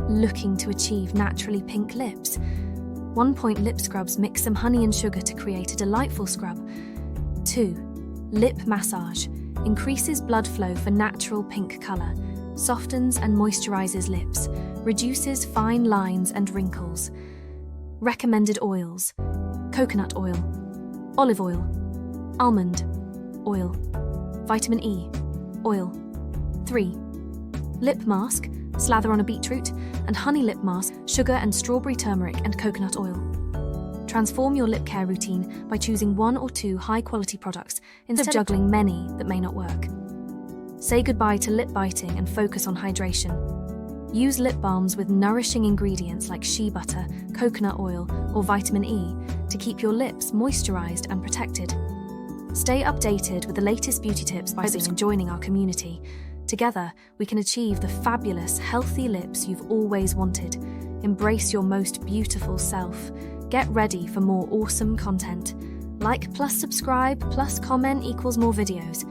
Looking to achieve naturally pink lips? 1 Point Lip Scrubs mix some honey and sugar to create a delightful scrub. 2. Lip Massage increases blood flow for natural pink color, softens and moisturizes lips, reduces fine lines and wrinkles. Recommended oils: coconut oil, olive oil, almond oil, vitamin E oil. 3. Lip mask: slather on a beetroot and honey lip mask, sugar and strawberry turmeric and coconut oil. Transform your lip care routine by choosing 1 or 2 high-quality products instead of juggling many that may not work. Say goodbye to lip biting and focus on hydration. Use lip balms with nourishing ingredients like shea butter, coconut oil, or vitamin E to keep your lips moisturized and protected. Stay updated with the latest beauty tips by joining our community. Together, we can achieve the fabulous, healthy lips you've always wanted. Embrace your most beautiful self. Get ready for more awesome content. Like plus subscribe plus comment equals more videos.